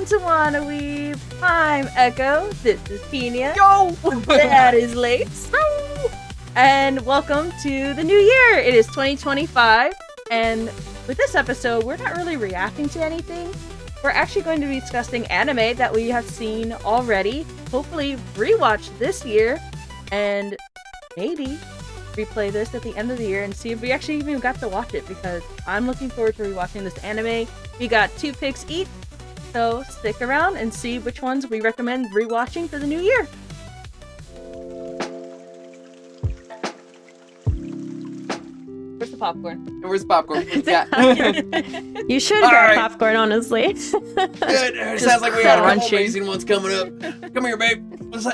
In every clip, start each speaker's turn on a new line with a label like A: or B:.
A: to WannaWeeb. I'm Echo. This is Pina.
B: Yo!
A: That is Lace. And welcome to the new year. It is 2025. And with this episode, we're not really reacting to anything. We're actually going to be discussing anime that we have seen already. Hopefully rewatch this year. And maybe replay this at the end of the year and see if we actually even got to watch it, because I'm looking forward to rewatching this anime. We got 2 picks each, so stick around and see which ones we recommend rewatching for the new year. Where's the popcorn?
B: Where's the popcorn? Yeah.
C: You should get popcorn, honestly.
B: Good. It sounds like we got a couple amazing ones coming up. Come here, babe. Let's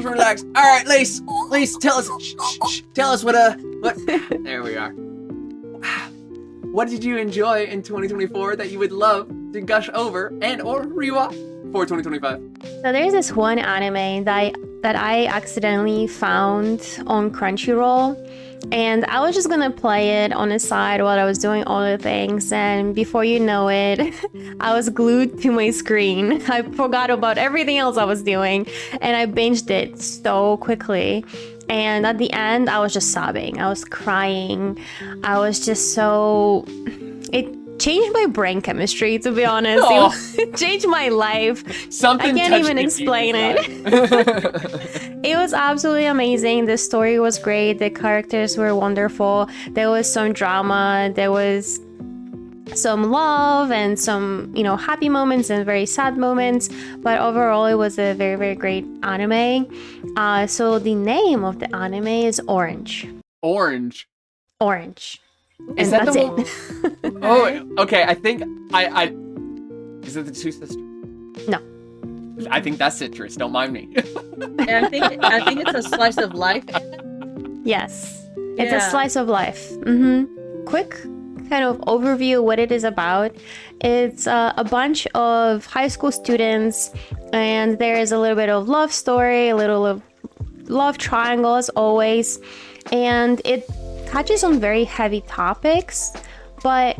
B: relax. All right, Lace, tell us what. There we are. What did you enjoy in 2024 that you would love to gush over and or rewatch for 2025?
C: So there's this one anime that I accidentally found on Crunchyroll, and I was just gonna play it on the side while I was doing all the things, and before you know it, I was glued to my screen. I forgot about everything else I was doing, and I binged it so quickly. And at the end, I was just sobbing. I was crying. I was just so... It changed my brain chemistry, to be honest.
B: Oh.
C: It changed my life.
B: Something
C: I can't even explain it. It was absolutely amazing. The story was great. The characters were wonderful. There was some drama. There was some love and some, happy moments and very sad moments. But overall, it was a very, very great anime. So the name of the anime is Orange.
B: Orange.
C: And that's it.
B: Oh, okay. I think I is it the two sisters?
C: No.
B: I think that's citrus. Don't mind me.
A: And I think it's a slice of life.
C: Yes, it's a slice of life. Quick kind of overview of what it is about. It's a bunch of high school students, and there is a little bit of love story, a little of love triangle as always, and it touches on very heavy topics, but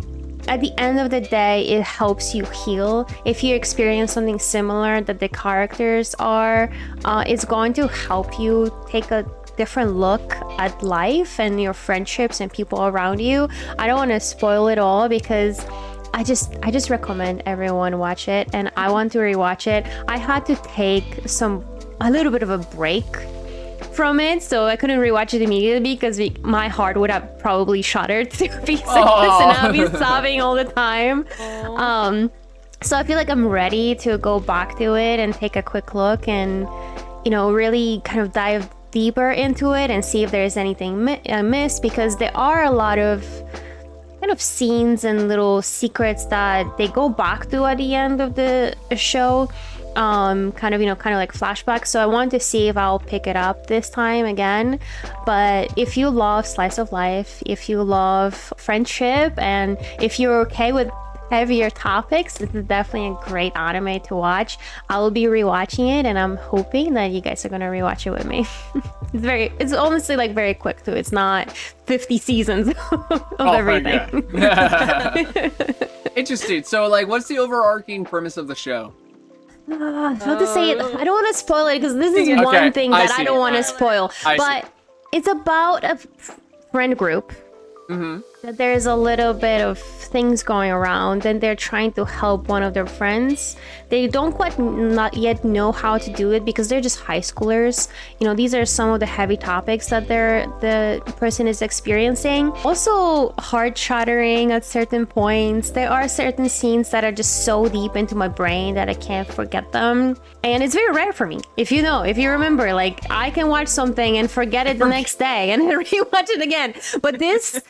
C: at the end of the day, it helps you heal. If you experience something similar that the characters are, it's going to help you take a different look at life and your friendships and people around you. I don't want to spoil it all, because I just recommend everyone watch it, and I want to rewatch it. I had to take a little bit of a break from it, so I couldn't rewatch it immediately, because my heart would have probably shattered to pieces, and I'll be sobbing all the time. So I feel like I'm ready to go back to it and take a quick look and really kind of dive deeper into it and see if there's anything missed, because there are a lot of kind of scenes and little secrets that they go back to at the end of the show, kind of like flashbacks. So I want to see if I'll pick it up this time again. But if you love slice of life, if you love friendship, and if you're okay with heavier topics, this is definitely a great anime to watch. I will be rewatching it, and I'm hoping that you guys are gonna rewatch it with me. It's honestly like very quick too. It's not 50 seasons of everything.
B: Interesting. So like, what's the overarching premise of the show?
C: How to say it? I don't want to spoil it, because this is one thing that I don't want to spoil. But it's about a friend group. That there's a little bit of things going around, and they're trying to help one of their friends. They don't quite not yet know how to do it, because they're just high schoolers. These are some of the heavy topics that the person is experiencing. Also heart shattering at certain points. There are certain scenes that are just so deep into my brain that I can't forget them, and it's very rare for me. If you remember, like, I can watch something and forget it the next day and then rewatch it again. But this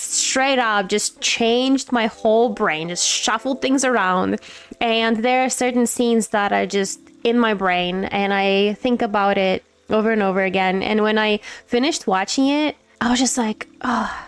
C: straight up just changed my whole brain, just shuffled things around. And there are certain scenes that are just in my brain, and I think about it over and over again. And when I finished watching it, I was just like, oh,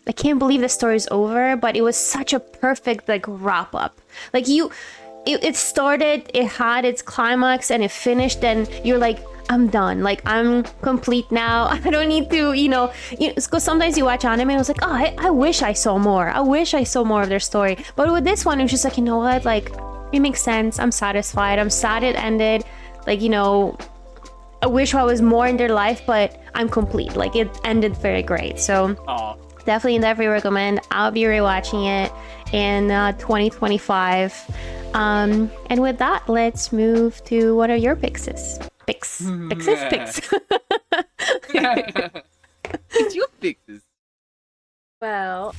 C: I can't believe the story's over. But it was such a perfect wrap up. Like, it started, it had its climax, and it finished, and you're like, I'm done. Like, I'm complete now. I don't need to, because sometimes you watch anime and I was like, oh, I wish I saw more. I wish I saw more of their story. But with this one, it was just like, you know what? Like, it makes sense. I'm satisfied. I'm sad it ended. Like, you know, I wish I was more in their life, but I'm complete. Like, it ended very great. So definitely recommend. I'll be rewatching it in 2025. And with that, let's move to what are your picks? Picks.
B: It's your fixes.
A: Well,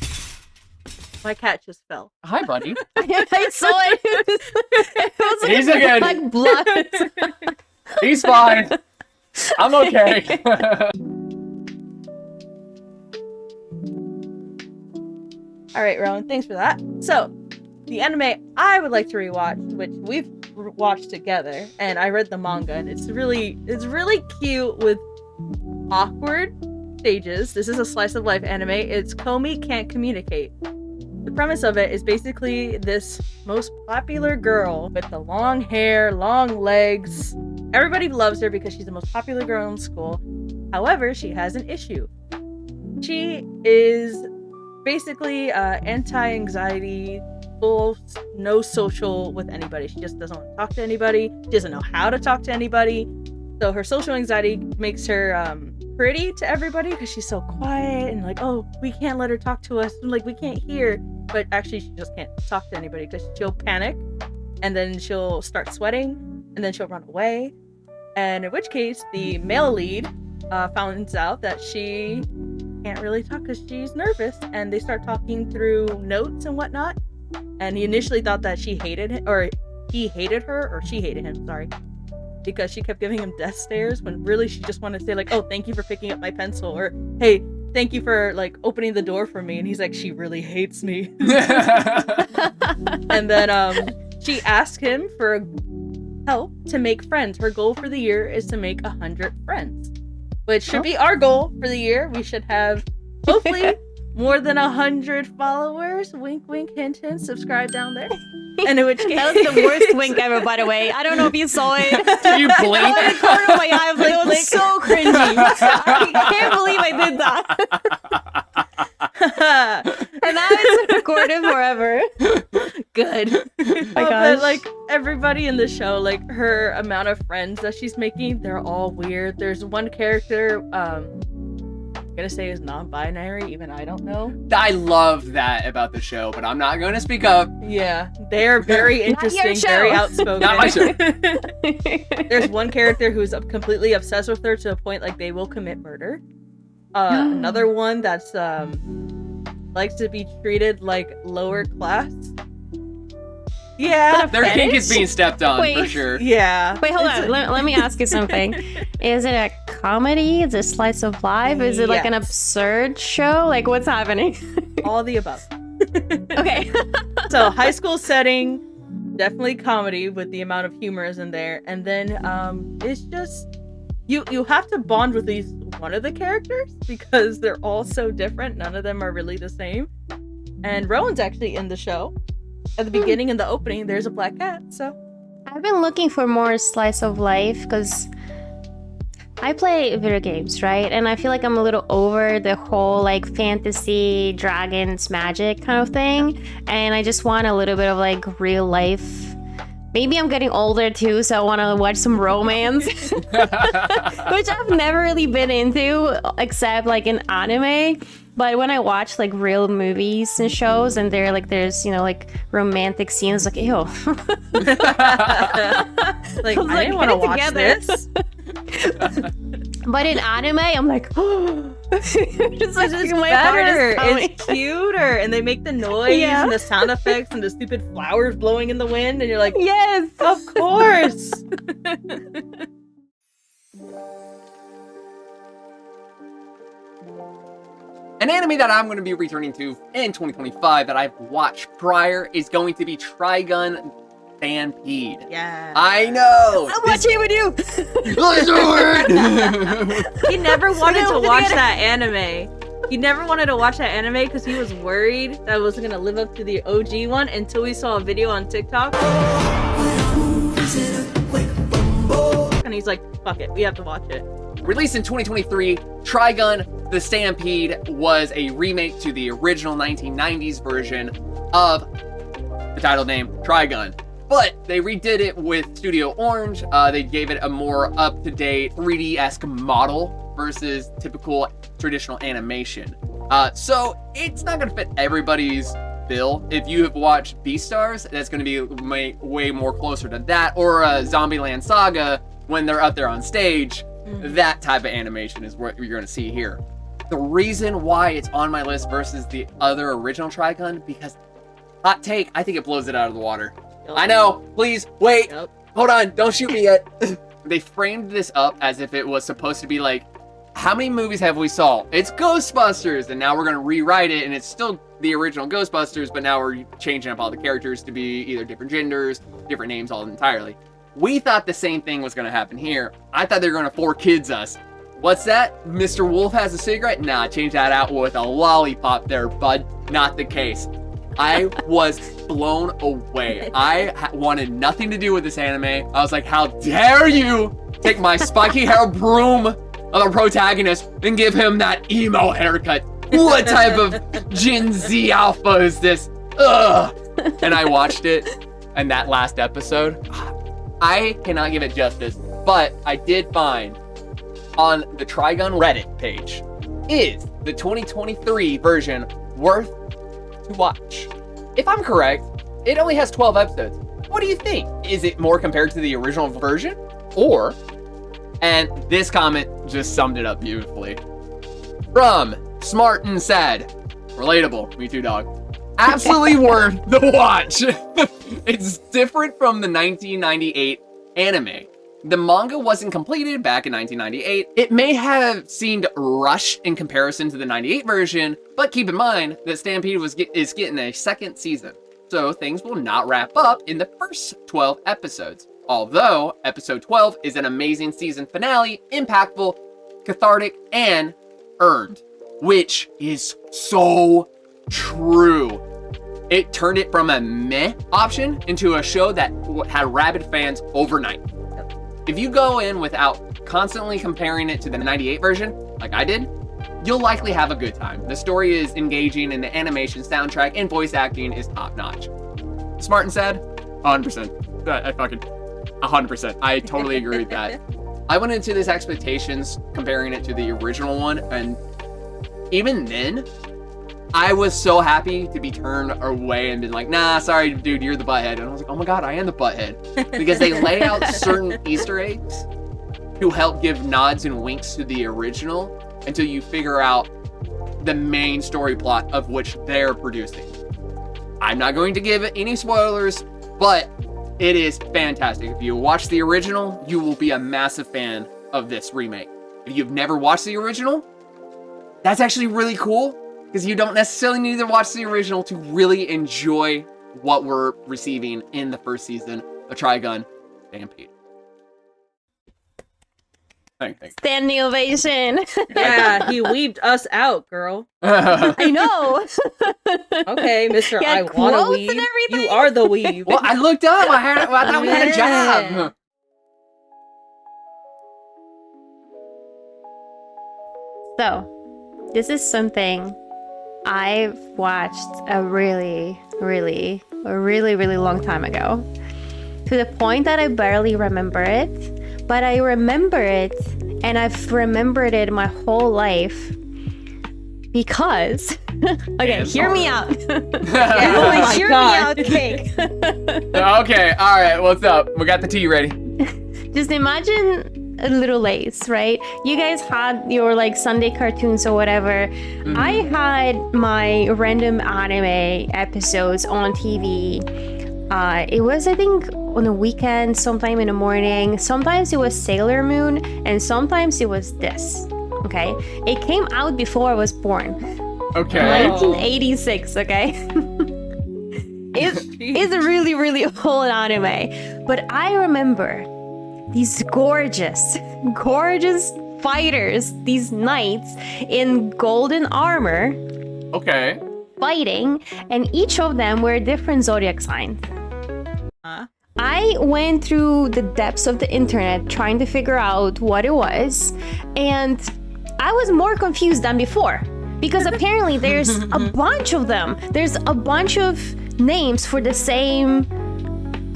A: my cat just fell.
B: Hi, buddy.
C: I saw it. It was
B: He's again.
C: like blood.
B: He's fine. I'm okay.
A: All right, Rowan, thanks for that. So, the anime I would like to rewatch, which we've watched together, and I read the manga, and it's really cute with awkward stages. This is a slice of life anime. It's Komi Can't Communicate. The premise of it is basically this most popular girl with the long hair, long legs. Everybody loves her because she's the most popular girl in school. However, she has an issue. She is basically anti-anxiety, full, no social with anybody. She just doesn't want to talk to anybody. She doesn't know how to talk to anybody. So her social anxiety makes her pretty to everybody because she's so quiet and like, oh, we can't let her talk to us. Like, we can't hear. But actually, she just can't talk to anybody because she'll panic and then she'll start sweating and then she'll run away. And in which case, the male lead finds out that she can't really talk because she's nervous, and they start talking through notes and whatnot. And he initially thought that she hated him, or he hated her, or she hated him, sorry, because she kept giving him death stares when really she just wanted to say like, oh, thank you for picking up my pencil, or hey, thank you for like opening the door for me. And he's like, she really hates me. And then she asked him for help to make friends. Her goal for the year is to make 100 friends, which should be our goal for the year. We should have hopefully more than 100 followers. Wink, wink, hint, hint. Subscribe down there. And in which case,
C: that was the worst wink ever, by the way. I don't know if you saw it.
B: Did you blink?
C: I was corner of my eye. I was like, it was so cringy. I can't believe I did that. And now it's recorded forever.
A: good.
C: My gosh.
A: But like everybody in the show, like her amount of friends that she's making, they're all weird. There's one character, I'm gonna say is non-binary, even I don't know.
B: I love that about the show, but I'm not going to speak up.
A: Yeah, they're very interesting, very outspoken.
B: Not my show.
A: There's one character who's completely obsessed with her to a point like they will commit murder. Another one that's likes to be treated like lower class. Yeah,
B: their kink is being stepped on for sure.
A: Yeah.
C: Wait, hold on. Let me ask you something. Is it a comedy? Is it a slice of life? Is it like an absurd show? Like, what's happening?
A: All the above.
C: Okay.
A: So, high school setting, definitely comedy with the amount of humor is in there. And then it's just, you have to bond with at least one of the characters because they're all so different. None of them are really the same. And Rowan's actually in the show. At the beginning, in the opening, there's a black cat, so.
C: I've been looking for more slice of life because I play video games, right? And I feel like I'm a little over the whole like fantasy, dragons, magic kind of thing. And I just want a little bit of like real life. Maybe I'm getting older too, so I want to watch some romance. Which I've never really been into, except like in anime. But when I watch like real movies and shows and there's, you know, like romantic scenes, like, ew.
A: Like, I didn't want to watch this.
C: But in anime, I'm like, oh. It's like
A: it's
C: my
A: better.
C: heart is pounding.
A: It's cuter. And they make the noise and the sound effects and the stupid flowers blowing in the wind. And you're like,
C: yes,
A: of course.
B: An anime that I'm going to be returning to in 2025 that I've watched prior is going to be Trigun Stampede.
A: Yeah.
B: I know!
C: I'm watching it with you!
A: He never wanted to watch that anime. He never wanted to watch that anime because he was worried that it wasn't going to live up to the OG one until we saw a video on TikTok. And he's like, fuck it, we have to watch it.
B: Released in 2023, Trigun The Stampede was a remake to the original 1990s version of the title name, Trigun. But they redid it with Studio Orange. They gave it a more up-to-date 3D-esque model versus typical traditional animation. So it's not going to fit everybody's bill. If you have watched Beastars, that's going to be way more closer to that, or Zombieland Saga when they're up there on stage. That type of animation is what you're going to see here. The reason why it's on my list versus the other original Trigun, because hot take, I think it blows it out of the water.
A: Yep.
B: I know, please, wait,
A: Yep.
B: hold on, don't shoot me yet. They framed this up as if it was supposed to be like, how many movies have we saw? It's Ghostbusters, and now we're gonna rewrite it, and it's still the original Ghostbusters, but now we're changing up all the characters to be either different genders, different names all entirely. We thought the same thing was gonna happen here. I thought they were gonna 4Kids us. What's that? Mr. Wolf has a cigarette? Nah, change that out with a lollipop there, bud. Not the case. I was blown away. I wanted nothing to do with this anime. I was like, how dare you take my spiky hair broom of a protagonist and give him that emo haircut. What type of Gen Z alpha is this? Ugh. And I watched it, and that last episode, I cannot give it justice, but I did find on the Trigun Reddit page, is the 2023 version worth to watch? If I'm correct, it only has 12 episodes. What do you think? Is it more compared to the original version? Or, and this comment just summed it up beautifully. From Smart and Sad. Relatable. Me too, dog. Absolutely worth the watch. It's different from the 1998 anime. The manga wasn't completed back in 1998. It may have seemed rushed in comparison to the 98 version, but keep in mind that Stampede is getting a second season. So things will not wrap up in the first 12 episodes. Although episode 12 is an amazing season finale, impactful, cathartic, and earned. Which is so true. It turned it from a meh option into a show that had rabid fans overnight. If you go in without constantly comparing it to the 98 version, like I did, you'll likely have a good time. The story is engaging and the animation, soundtrack, and voice acting is top notch. Smart and Sad? 100%. I fucking 100%. I totally agree with that. I went into this expectations comparing it to the original one, and even then, I was so happy to be turned away and been like, nah, sorry, dude, you're the butthead. And I was like, oh my god, I am the butthead. Because they lay out certain Easter eggs to help give nods and winks to the original until you figure out the main story plot of which they're producing. I'm not going to give any spoilers, but it is fantastic. If you watch the original, you will be a massive fan of this remake. If you've never watched the original, that's actually really cool. Because you don't necessarily need to watch the original to really enjoy what we're receiving in the first season of Trigun Stampede. Thanks.
C: Standing ovation.
A: Yeah, he weebed us out, girl.
C: I know.
A: Okay, Mr.
C: Yeah,
A: I wanna
C: quotes
A: weeb.
C: and everything.
A: You are the weeb.
B: Well, I looked up. I thought we had a job.
C: So, this is something I've watched a really long time ago. To the point that I barely remember it, but I remember it, and I've remembered it my whole life because okay, hear me out.
A: Yeah,
C: Hear me out, Cake.
B: Okay, alright, what's up? We got the tea ready.
C: Just imagine a little lace, right? You guys had your like Sunday cartoons or whatever. Mm-hmm. I had my random anime episodes on TV. It was, I think, on the weekend, sometime in the morning. Sometimes it was Sailor Moon, and sometimes it was this. Okay, it came out before I was born.
B: Okay.
C: 1986. Okay. It's a really old anime, but I remember these gorgeous fighters, these knights in golden armor.
B: Okay.
C: Fighting, and each of them were a different zodiac sign. I went through the depths of the internet trying to figure out what it was, and I was more confused than before because apparently there's a bunch of them. There's a bunch of names for the same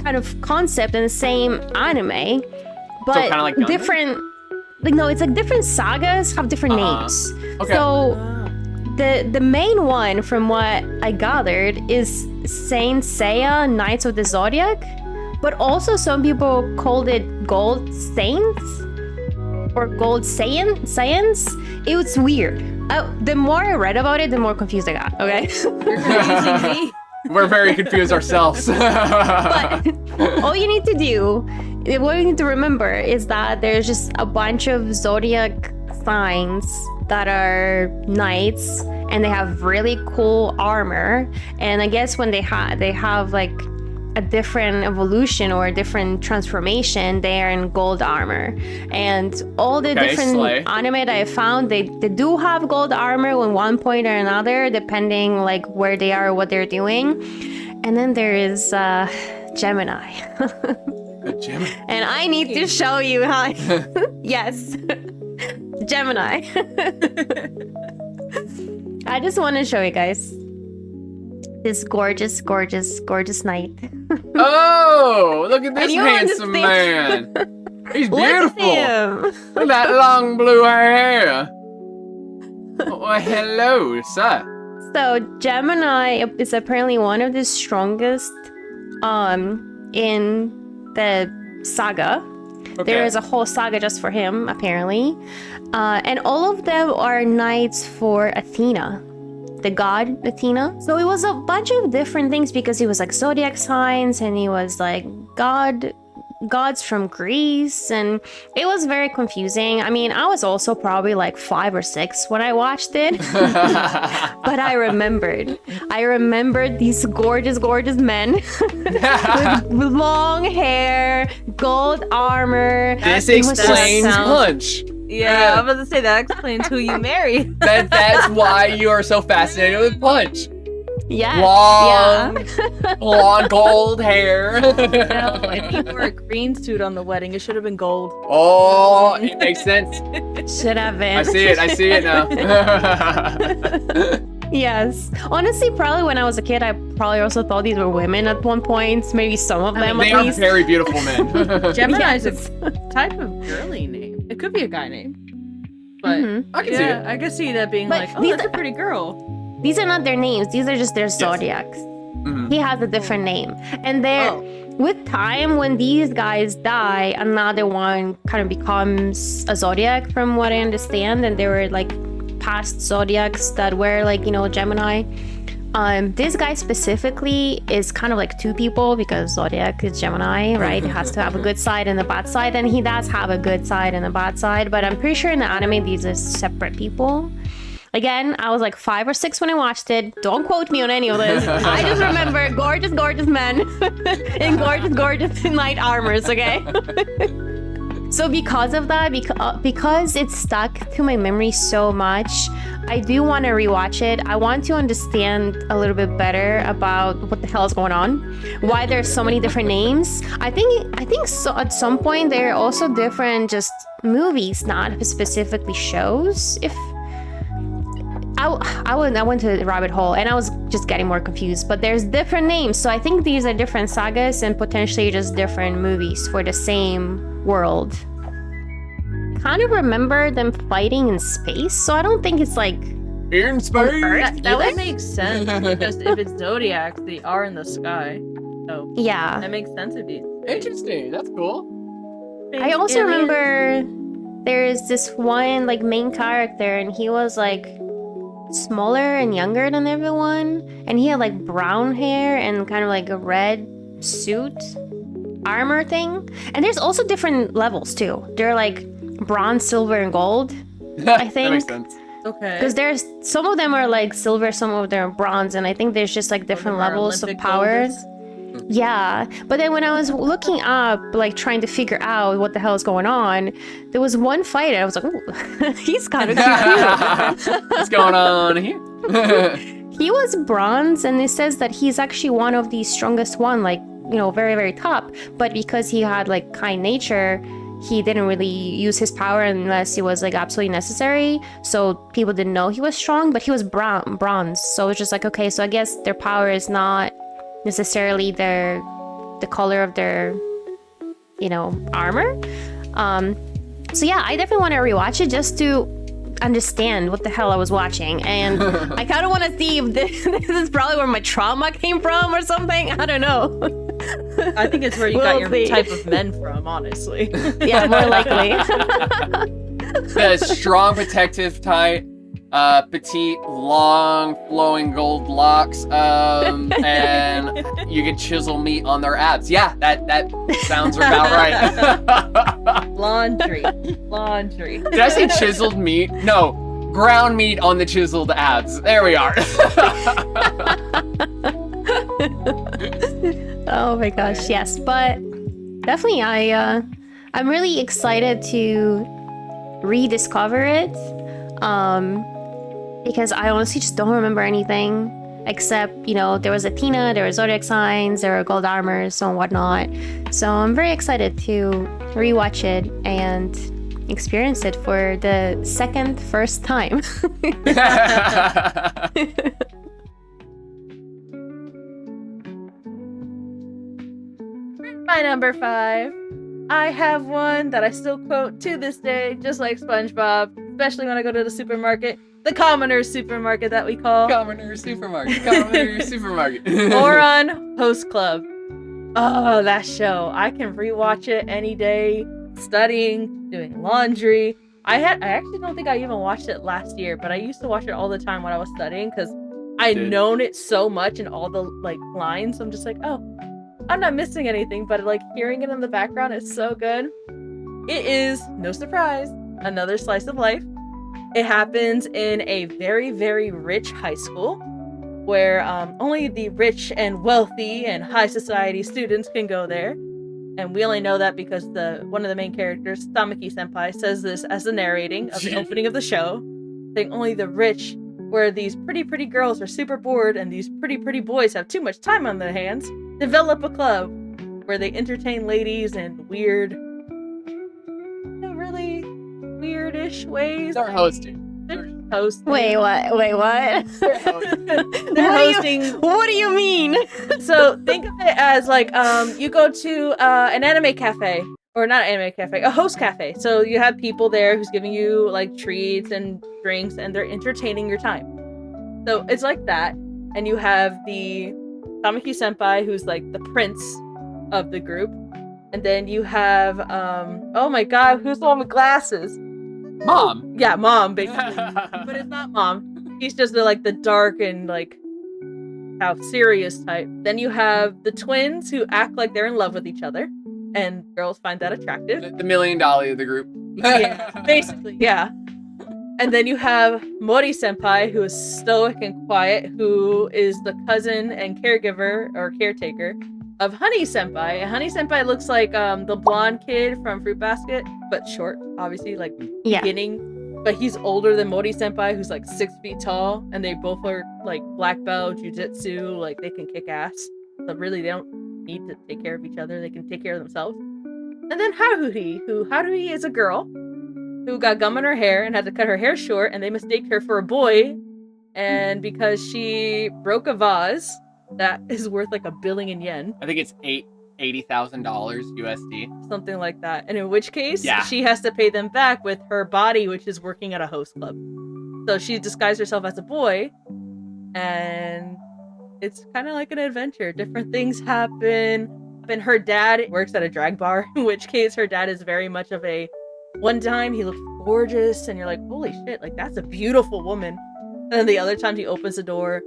C: kind of concept and the same anime, but
B: kind of like Gundam?
C: different. Like no, it's like different sagas have different names.
B: Okay.
C: So the main one, from what I gathered, is Saint Seiya Knights of the Zodiac, but also some people called it Gold Saints or Gold Saiyans. It was weird. The more I read about it, the more confused I got. Okay.
A: You're confusing me.
B: We're very confused ourselves.
C: But all you need to do, what you need to remember is that there's just a bunch of zodiac signs that are knights, and they have really cool armor. And I guess when they have like a different evolution or a different transformation, they are in gold armor. And all the different anime that I found, they do have gold armor at one point or another, depending like where they are or what they're doing. And then there is Gemini.
B: Gemini.
C: And I need to show you how. Yes, Gemini. I just want to show you guys this gorgeous, gorgeous, gorgeous knight.
B: Oh, look at this
C: And you
B: handsome man. He's beautiful.
C: Look at him.
B: Look at that long blue hair. Oh, hello, sir.
C: So Gemini is apparently one of the strongest in the saga.
B: Okay.
C: There is a whole saga just for him, apparently. And all of them are knights for Athena, the god Athena. So it was a bunch of different things because he was like zodiac signs, and he was like gods from Greece, and it was very confusing. I mean, I was also probably like 5 or 6 when I watched it. But I remembered these gorgeous, gorgeous men with long hair, gold armor.
B: This
C: It was just-
B: explains Punch.
A: Yeah, I was about to say that explains who you married.
B: That's why you are so fascinated with Punch.
C: Yes,
B: Long, blonde, gold hair.
A: Well, if you wore a green suit on the wedding, it should have been gold.
B: Oh, it makes sense.
C: Should have been.
B: I see it now.
C: Yes. Honestly, probably when I was a kid, I probably also thought these were women at one point. Maybe some of them
B: They
C: at
B: are
C: least.
B: very beautiful men.
A: Gemini is
C: Yes.
A: a type of girly name. It could be a guy name. But
C: Mhm.
B: I can see
A: yeah,
B: it.
A: I could see that being
C: But
A: like, oh,
C: these
A: that's a
C: are-
A: pretty girl.
C: These are not their names. These are just their zodiacs.
B: Mhm.
C: He has a different name. And they're with time, when these guys die, another one kind of becomes a zodiac, from what I understand. And they were like past zodiacs that were like, Gemini. This guy specifically is kind of like two people because zodiac is Gemini, right? It has to have a good side and a bad side, and he does have a good side and a bad side. But I'm pretty sure in the anime these are separate people. Again, I was like 5 or 6 when I watched it. Don't quote me on any of this. I just remember gorgeous, gorgeous men in gorgeous, gorgeous knight armors, okay? So because of that, because it's stuck to my memory so much, I do want to rewatch it. I want to understand a little bit better about what the hell is going on, why there's so many different names. I think so, at some point there are also different just movies, not specifically shows. If I went to the rabbit hole and I was just getting more confused, but there's different names. So I think these are different sagas and potentially just different movies for the same world. Kind of remember them fighting in space, so I don't think it's like
B: In space.
A: That would make sense because if it's zodiacs, they are in the sky. So
C: yeah.
A: that makes sense if you.
B: Interesting. That's cool.
C: I also remember there's this one like main character, and he was like smaller and younger than everyone, and he had like brown hair and kind of like a red suit armor thing. And there's also different levels too. They're like bronze, silver, and gold, I think.
B: That makes sense.
A: Okay.
C: Because there's some of them are like silver, some of them are bronze, and I think there's just like different levels of
A: Olympic
C: power.
A: golders.
C: Yeah, but then when I was looking up, like trying to figure out what the hell is going on, there was one fight, and I was like, "Ooh, he's kind of cute."
B: What's going on here?
C: He was bronze, and it says that he's actually one of the strongest one, like, very, very top. But because he had like kind nature, he didn't really use his power unless it was like absolutely necessary. So people didn't know he was strong, but he was bronze. So it's just like, okay, so I guess their power is not necessarily their the color of their, armor. So yeah, I definitely want to rewatch it just to understand what the hell I was watching, and I kind of want to see if this is probably where my trauma came from or something. I don't know.
A: I think it's where you got your type of men from, honestly.
C: Yeah, more likely.
B: The strong, protective type, petite, long, flowing gold locks, and you can chisel meat on their abs. Yeah, that sounds about right.
A: Laundry.
B: Did I say chiseled meat? No, ground meat on the chiseled abs. There we are.
C: Oh my gosh, yes, but definitely I'm really excited to rediscover it, because I honestly just don't remember anything except, there was a Pina, there were zodiac signs, there were gold armors and whatnot. So I'm very excited to rewatch it and experience it for the first time.
A: My number 5. I have one that I still quote to this day, just like SpongeBob, especially when I go to the supermarket. The commoner's supermarket that we call.
B: Commoner's supermarket.
A: Or on Host Club. Oh, that show. I can rewatch it any day, studying, doing laundry. I actually don't think I even watched it last year, but I used to watch it all the time when I was studying because I'd known it so much and all the lines. I'm just like, oh, I'm not missing anything, but hearing it in the background is so good. It is, no surprise, another slice of life. It happens in a very, very rich high school where only the rich and wealthy and high society students can go there. And we only know that because one of the main characters, Tamaki Senpai, says this as the narrating of the opening of the show, saying only the rich, where these pretty, pretty girls are super bored and these pretty, pretty boys have too much time on their hands, develop a club where they entertain ladies in weird, really weirdish ways.
B: They're hosting.
C: Wait, what?
B: They're hosting.
A: They're hosting.
C: What do you mean?
A: So think of it as you go to an anime cafe, or not an anime cafe, a host cafe. So you have people there who's giving you treats and drinks, and they're entertaining your time. So it's like that, and you have the Tamaki Senpai, who's the prince of the group, and then you have oh my god, who's the one with glasses?
B: Mom.
A: Yeah, mom, basically. But it's not mom. He's just the dark and how serious type. Then you have the twins who act like they're in love with each other, and girls find that attractive.
B: The $1 million of the group.
A: Yeah, basically, yeah. And then you have Mori Senpai, who is stoic and quiet, who is the cousin and caregiver or caretaker of Honey Senpai. And Honey Senpai looks like the blonde kid from Fruit Basket, but short, obviously, beginning. But he's older than Mori Senpai, who's 6 feet tall, and they both are black belt, jujitsu, they can kick ass. So really, they don't need to take care of each other; they can take care of themselves. And then Haruhi is a girl who got gum in her hair and had to cut her hair short, and they mistake her for a boy, and because she broke a vase that is worth $1 billion yen.
B: I think it's $80,000 USD.
A: Something like that. And in which case, she has to pay them back with her body, which is working at a host club. So she disguised herself as a boy, and it's kind of like an adventure. Different things happen. And her dad works at a drag bar, in which case her dad is very much of a... One time he looks gorgeous, and you're like, holy shit, that's a beautiful woman. And then the other time he opens the door,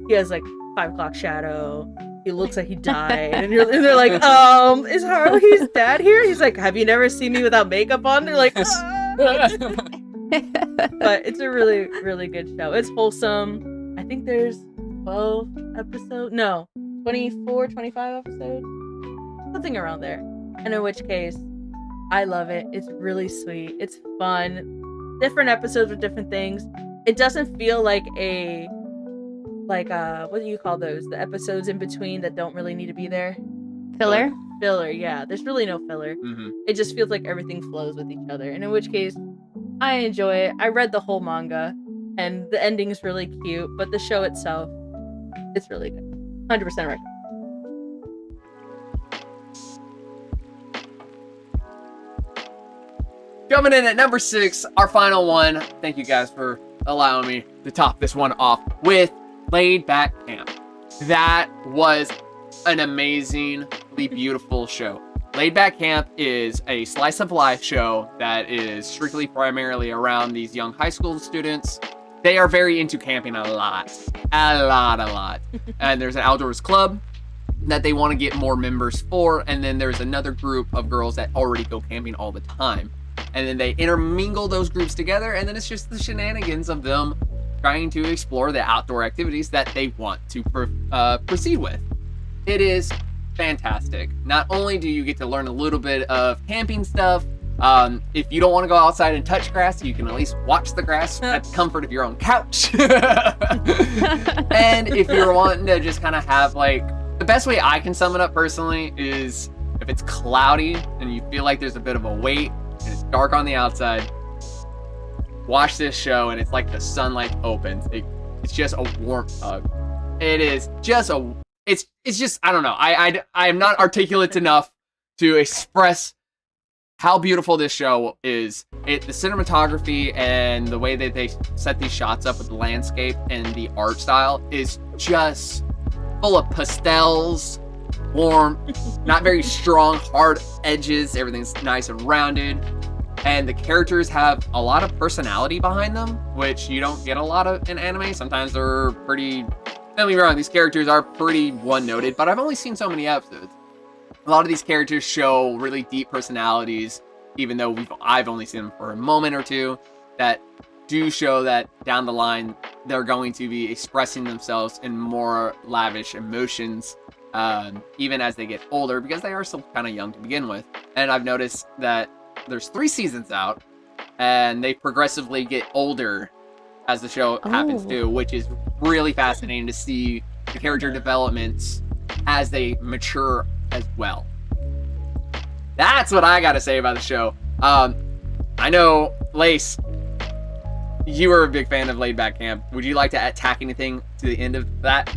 A: he has 5 o'clock shadow. He looks like he died. And they're like, is Haruhi's dad here? He's like, have you never seen me without makeup on? They're like, ah. But it's a really, really good show. It's wholesome. I think there's 12 episodes. No, 24, 25 episodes. Something around there. And in which case, I love it. It's really sweet. It's fun. Different episodes with different things. It doesn't feel like a... what do you call those? The episodes in between that don't really need to be there?
C: Filler?
A: Filler, yeah. There's really no filler.
B: Mm-hmm.
A: It just feels like everything flows with each other. And in which case, I enjoy it. I read the whole manga, and the ending is really cute, but the show itself, it's really good. 100% recommend.
B: Coming in at number 6, our final one. Thank you guys for allowing me to top this one off with Laid Back Camp. That was an amazingly beautiful show. Laid Back Camp is a slice of life show that is strictly primarily around these young high school students. They are very into camping a lot. And there's an outdoors club that they want to get more members for, and then there's another group of girls that already go camping all the time. And then they intermingle those groups together, and then it's just the shenanigans of them trying to explore the outdoor activities that they want to proceed with. It is fantastic. Not only do you get to learn a little bit of camping stuff, if you don't want to go outside and touch grass, you can at least watch the grass at the comfort of your own couch. And if you're wanting to just kind of have the best way I can sum it up personally is if it's cloudy and you feel like there's a bit of a weight and it's dark on the outside, watch this show and it's like the sunlight opens. It's just a warm hug. It is just it's just, I don't know. I am not articulate enough to express how beautiful this show is. The cinematography and the way that they set these shots up with the landscape and the art style is just full of pastels, warm, not very strong, hard edges. Everything's nice and rounded. And the characters have a lot of personality behind them, which you don't get a lot of in anime. Sometimes they're pretty, don't get me wrong, these characters are pretty one-noted, but I've only seen so many episodes. A lot of these characters show really deep personalities, even though I've only seen them for a moment or two, that do show that down the line they're going to be expressing themselves in more lavish emotions, even as they get older, because they are still kind of young to begin with. And I've noticed that there's 3 seasons out, and they progressively get older as the show happens too, which is really fascinating to see the character developments as they mature as well. That's what I gotta say about the show. I know, Lace, you were a big fan of Laid Back Camp. Would you like to tack anything to the end of that?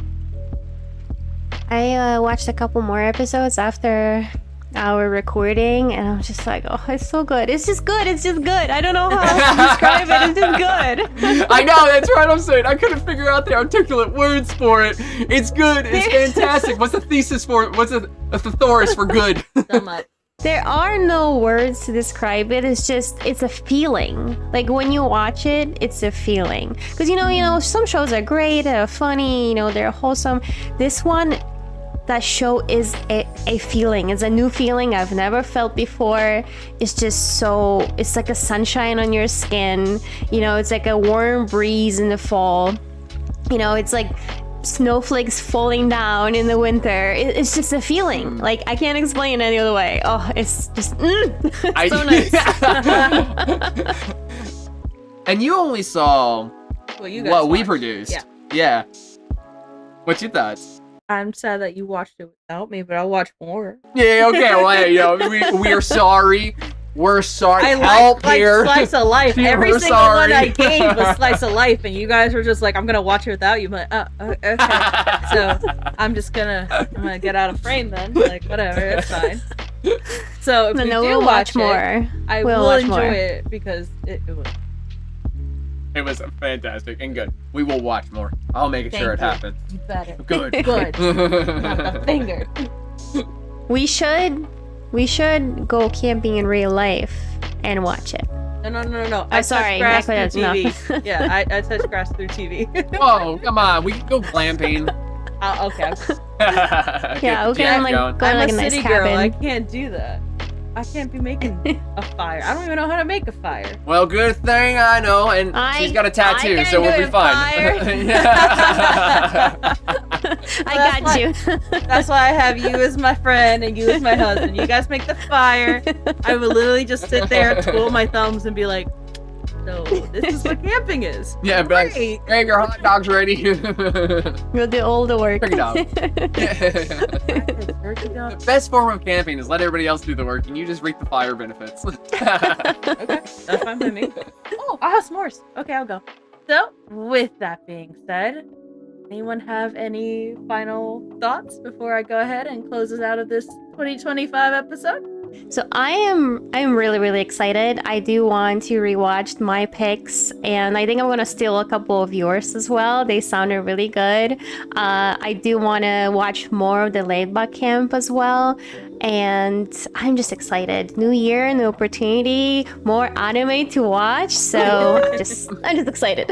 C: I watched a couple more episodes after our recording, and I'm just like, oh, it's so good. It's just good. I don't know how else to describe it. It's just good.
B: I know, that's what I'm saying. I couldn't figure out the articulate words for it. It's good. It's fantastic. What's the thesis for it? What's the thesaurus for good?
A: So much.
C: There are no words to describe it. It's a feeling. Like when you watch it, it's a feeling. Because you know, some shows are great, they're funny, they're wholesome. This one, that show is a feeling. It's a new feeling I've never felt before. It's just it's like a sunshine on your skin. It's like a warm breeze in the fall. It's like snowflakes falling down in the winter. It's just a feeling. Like, I can't explain it any other way. Oh, it's just it's so nice.
B: And you only saw what we produced. Yeah. What's your thoughts?
A: I'm sad that you watched it without me, but I'll watch more.
B: Yeah, okay. Well, we are sorry. We're sorry.
A: I
B: Help here.
A: like Slice of Life. Every single
B: sorry.
A: one I gave was Slice of Life, and you guys were just like, "I'm gonna watch it without you." But okay. So I'm gonna get out of frame then. Like, whatever, it's fine. So if we do
C: we'll watch more.
A: I will enjoy it because it was.
B: It was fantastic and good. We will watch more. I'll make sure it happens.
A: You better.
B: Good.
A: Good. Not the finger.
C: We should go camping in real life and watch it.
A: No.
C: I'm sorry.
A: Grass through TV. Yeah, I touch grass through TV.
B: Whoa, come on. We can go glamping.
A: Okay.
C: Yeah, okay. I'm
A: a
C: nice
A: city
C: cabin.
A: girl. I can't do that. I can't be making a fire. I don't even know how to make a fire.
B: Well, good thing I know, and she's got a tattoo, so we'll be fine.
C: I got you.
A: That's why I have you as my friend and you as my husband. You guys make the fire. I would literally just sit there, twiddle my thumbs, and be like, so this is what camping is.
B: Yeah, but like, hey, your hot dog's ready.
C: We'll do all the work.
B: Turkey dog. The best form of camping is let everybody else do the work, and you just reap the fire benefits.
A: Okay, that's fine by me. Oh, I have s'mores. Okay, I'll go. So, with that being said, anyone have any final thoughts before I go ahead and close us out of this 2025 episode?
C: So I'm really excited. I do want to rewatch my picks, and I think I'm gonna steal a couple of yours as well. They sounded really good. I do want to watch more of the Laid Back Camp as well, and I'm just excited. New year, new opportunity, more anime to watch. So I'm just excited.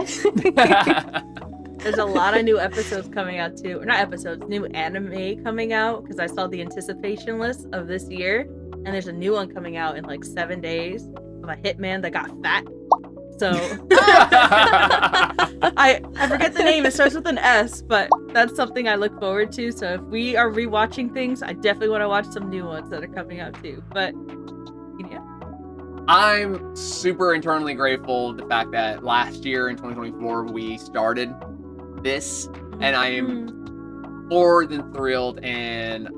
A: There's a lot of new episodes coming out too. Or not episodes, new anime coming out because I saw the anticipation list of this year, and there's a new one coming out in like 7 days of a hitman that got fat. So I forget the name. It starts with an S, but that's something I look forward to. So if we are rewatching things, I definitely want to watch some new ones that are coming out too. But yeah.
B: I'm super internally grateful the fact that last year in 2024 we started this, and I am more than thrilled and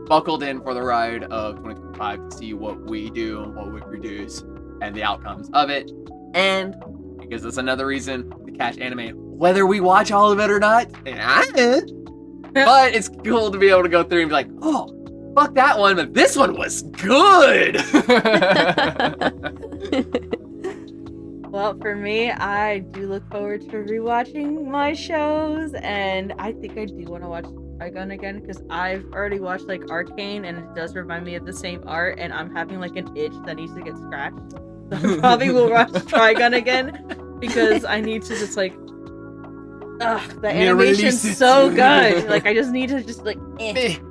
B: buckled in for the ride of 2025 to see what we do and what we produce and the outcomes of it. And because that's another reason to catch anime, whether we watch all of it or not. But it's cool to be able to go through and be like, oh, fuck that one, but this one was good.
A: Well, for me, I do look forward to rewatching my shows, and I think I do want to watch Trigun again because I've already watched like Arcane, and it does remind me of the same art, and I'm having like an itch that needs to get scratched. So I probably will watch Trigun again because I need to just like, the animation's so good. Like I just need to just like, But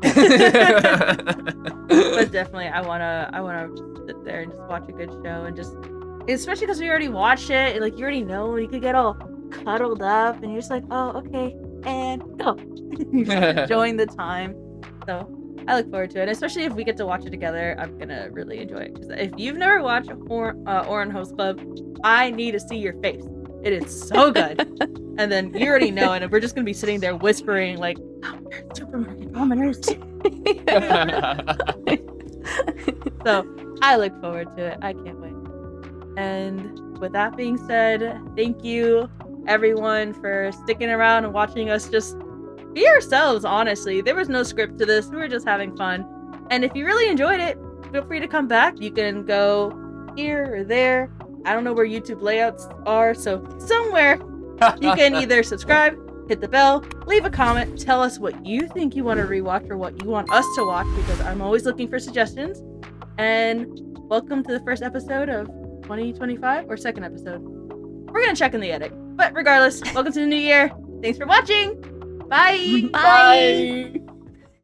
A: definitely, I wanna sit there and just watch a good show and just. Especially because we already watched it, and like you already know, you could get all cuddled up, and you're just like, oh, okay, and go. Enjoying the time. So I look forward to it, especially if we get to watch it together. I'm gonna really enjoy it. Because if you've never watched Oran Host Club, I need to see your face. It is so good. And then you already know it, and we're just gonna be sitting there whispering like, supermarket commoners. So I look forward to it. I can't wait. And with that being said, thank you everyone for sticking around and watching us just be ourselves, honestly. There was no script to this. We were just having fun. And if you really enjoyed it, feel free to come back. You can go here or there. I don't know where YouTube layouts are, so somewhere you can either subscribe, hit the bell, leave a comment, tell us what you think you want to rewatch or what you want us to watch, because I'm always looking for suggestions. And welcome to the first episode of 2025 or second episode. We're gonna check in the edit. But regardless, welcome to the new year. Thanks for watching. Bye.
C: Bye.